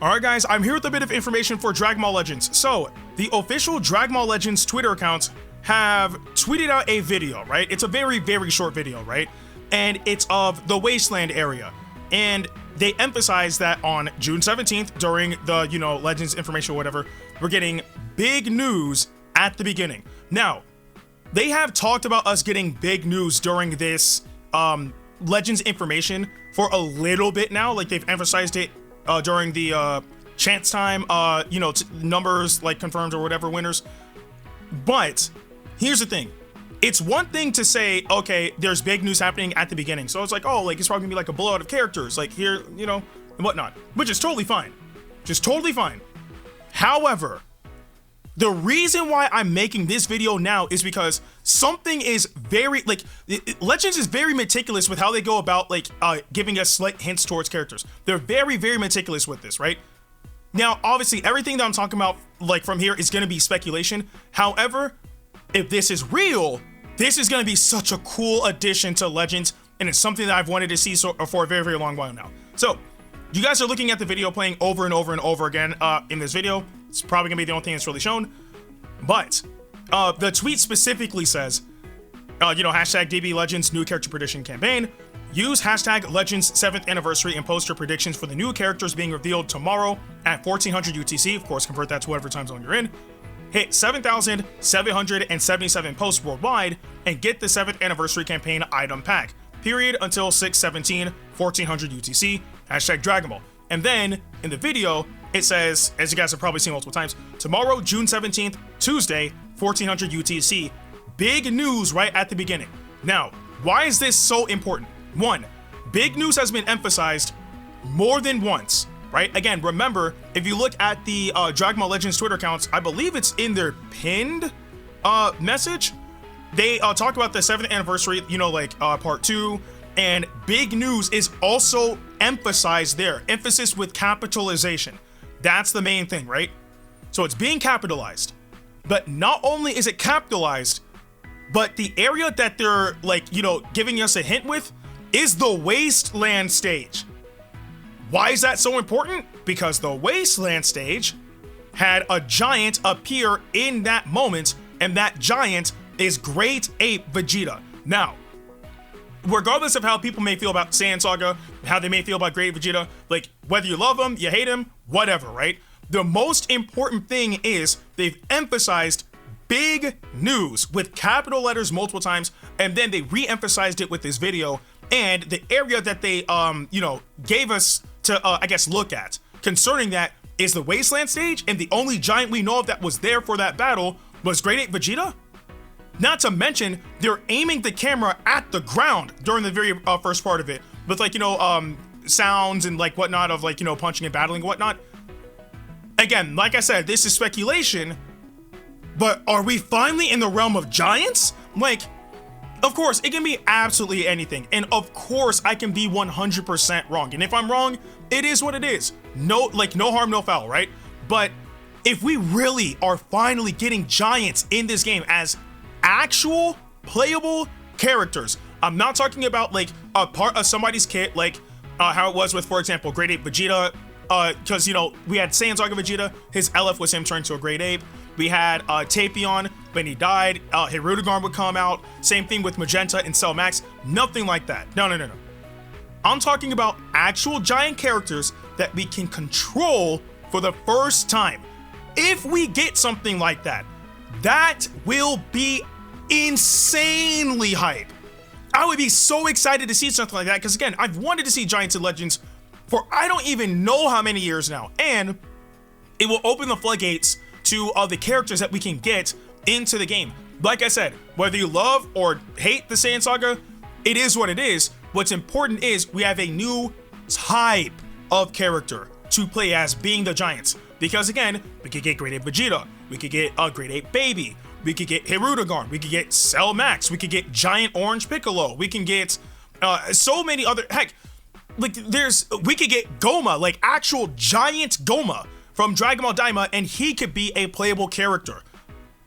Alright guys, I'm here with a bit of information for Dragon Ball Legends. So, the official Dragon Ball Legends Twitter accounts have tweeted out a video, right? It's a very, very short video, right? And it's of the Wasteland area. And they emphasize that on June 17th, during the, Legends information or whatever, we're getting big news at the beginning. Now, they have talked about us getting big news during this Legends information for a little bit now. Like, they've emphasized it during the chance time, numbers like confirmed or whatever, winners. But here's the thing. It's one thing to say, okay, there's big news happening at the beginning. So it's like, oh, like it's probably gonna be like a blowout of characters, like here, and whatnot, which is totally fine. Just totally fine. However, the reason why I'm making this video now is because something is very, Legends is very meticulous with how they go about, giving us slight hints towards characters. They're very, very meticulous with this, right? Now, obviously, everything that I'm talking about, from here is going to be speculation. However, if this is real, this is going to be such a cool addition to Legends, and it's something that I've wanted to see for a very, very long while now. So, you guys are looking at the video playing over and over and over again in this video. It's probably gonna be the only thing that's really shown. But the tweet specifically says, hashtag DB Legends new character prediction campaign. Use hashtag Legends 7th anniversary and post your predictions for the new characters being revealed tomorrow at 1400 UTC. Of course, convert that to whatever time zone you're in. Hit 7,777 posts worldwide and get the 7th anniversary campaign item pack. Period until 6/17, 1400 UTC. Hashtag Dragon Ball. And then in the video, it says, as you guys have probably seen multiple times, tomorrow, June 17th, Tuesday, 1400 UTC. Big news right at the beginning. Now, why is this so important? One, big news has been emphasized more than once, right? Again, remember, if you look at the Dragon Ball Legends Twitter accounts, I believe it's in their pinned message. They talk about the 7th anniversary, part 2, and big news is also emphasized there. Emphasis with capitalization. That's the main thing, right? So it's being capitalized. But not only is it capitalized, but the area that they're giving us a hint with is the Wasteland stage. Why is that so important? Because the Wasteland stage had a giant appear in that moment, and that giant is Great Ape Vegeta. Now, regardless of how people may feel about Saiyan Saga, how they may feel about Great Ape Vegeta, whether you love him, you hate him, whatever, right? The most important thing is they've emphasized big news with capital letters multiple times, and then they re-emphasized it with this video, and the area that they, gave us to, look at concerning that is the Wasteland stage, and the only giant we know of that was there for that battle was Great Ape Vegeta. Not to mention, they're aiming the camera at the ground during the very first part of it with sounds and whatnot of punching and battling and whatnot. Again, like I said, this is speculation, but are we finally in the realm of giants? Of course, it can be absolutely anything. And of course, I can be 100% wrong. And if I'm wrong, it is what it is. No harm, no foul, right? But if we really are finally getting giants in this game as actual playable characters, I'm not talking about a part of somebody's kit, how it was with, for example, Great Ape Vegeta, because we had Saiyan Saga Vegeta, his LF was him turned to a Great Ape. We had Tapion, when he died, Hirudegarn would come out. Same thing with Magenta and Cell Max. Nothing like that. No. I'm talking about actual giant characters that we can control for the first time. If we get something like that, that will be insanely hype. I would be so excited to see something like that because, again, I've wanted to see Giants and Legends for I don't even know how many years now, and it will open the floodgates to the characters that we can get into the game. Like I said, whether you love or hate the Saiyan Saga, it is what it is. What's important is we have a new type of character to play as, being the Giants. Because again, we could get Great Ape Vegeta, we could get a Great Ape Baby, we could get Hirudegarn, we could get Cell Max, we could get Giant Orange Piccolo, we can get so many other, heck, we could get Goma, actual giant Goma from Dragon Ball Daima, and he could be a playable character.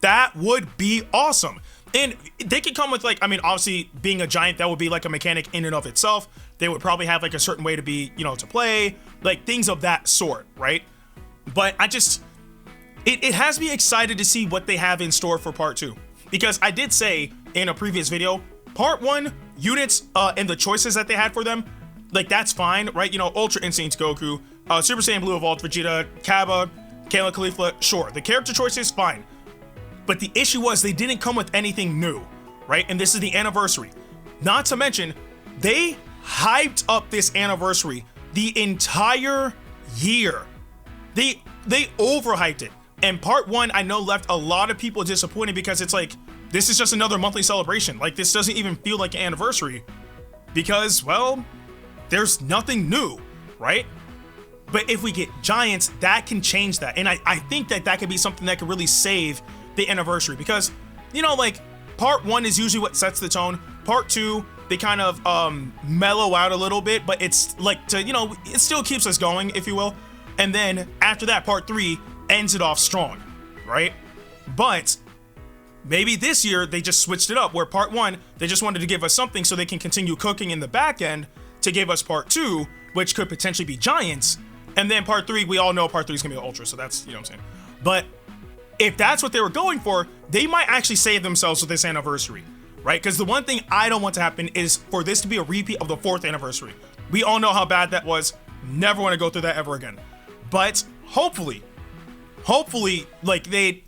That would be awesome. And they could come with like, I mean, obviously being a giant, that would be like a mechanic in and of itself. They would probably have like a certain way to be, you know, to play, like things of that sort, right? But I just, it has me excited to see what they have in store for part 2. Because I did say in a previous video, part 1 units and the choices that they had for them, like that's fine, right? You know, Ultra Instinct Goku, Super Saiyan Blue Evolved Vegeta, Kaba, Kayla Caulifla, sure. The character choices, fine. But the issue was they didn't come with anything new, right? And this is the anniversary. Not to mention, they hyped up this anniversary the entire year. They overhyped it. And part 1, I know, left a lot of people disappointed because it's like, this is just another monthly celebration. Like, this doesn't even feel like an anniversary because, well, there's nothing new, right? But if we get giants, that can change that. And I think that that could be something that could really save the anniversary because, you know, like part 1 is usually what sets the tone. Part 2, they kind of mellow out a little bit, but it's like to, you know, it still keeps us going, if you will. And then after that, part 3 ends it off strong, right? But maybe this year they just switched it up where part 1, they just wanted to give us something so they can continue cooking in the back end to give us part 2, which could potentially be giants. And then part 3, we all know part 3 is gonna be ultra, so that's, you know what I'm saying? But if that's what they were going for, they might actually save themselves with this anniversary, right? Because the one thing I don't want to happen is for this to be a repeat of the 4th anniversary. We all know how bad that was. Never want to go through that ever again. But hopefully, like they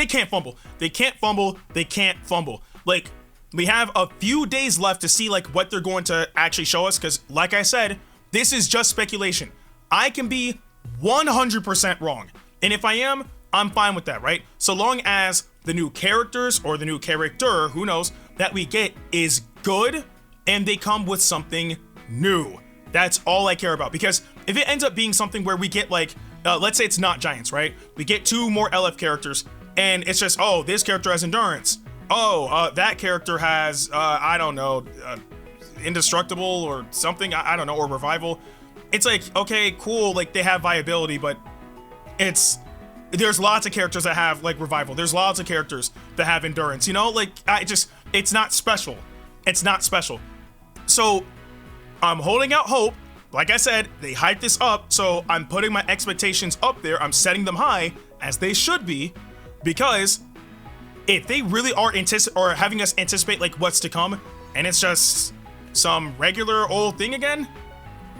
can't fumble. They can't fumble. They can't fumble. Like, we have a few days left to see like what they're going to actually show us. Because like I said, this is just speculation. I can be 100% wrong. And if I am, I'm fine with that, right? So long as the new characters or the new character, who knows, that we get is good and they come with something new. That's all I care about. Because if it ends up being something where we get like, let's say it's not giants, right? We get 2 more LF characters and it's just, oh, this character has endurance. Oh, that character has, I don't know, indestructible or something, I don't know, or revival. It's like, okay, cool, like they have viability, but there's lots of characters that have like revival. There's lots of characters that have endurance, you know, like it's not special. It's not special. So I'm holding out hope. Like I said, they hyped this up. So I'm putting my expectations up there. I'm setting them high as they should be, because if they really are having us anticipate like what's to come and it's just some regular old thing again,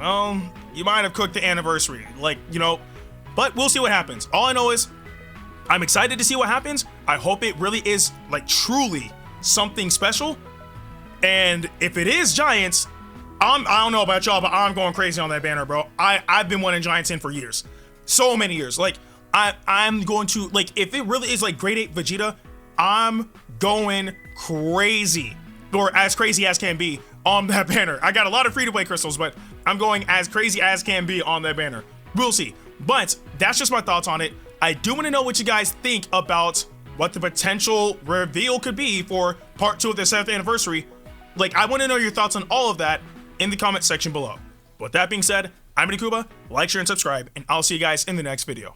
well, you might have cooked the anniversary, like, you know. But we'll see what happens. All I know is I'm excited to see what happens. I hope it really is like truly something special. And if it is giants, I don't know about y'all, but I'm going crazy on that banner, bro. I've been wanting giants in for years. So many years. Like I'm going to, like, if it really is like grade 8 Vegeta, I'm going crazy, or as crazy as can be on that banner. I got a lot of free-to-play crystals, but I'm going as crazy as can be on that banner. We'll see. But that's just my thoughts on it. I do want to know what you guys think about what the potential reveal could be for part 2 of the 7th anniversary. Like, I want to know your thoughts on all of that in the comment section below. With that being said, I'm Ndukauba. Like, share, and subscribe, and I'll see you guys in the next video.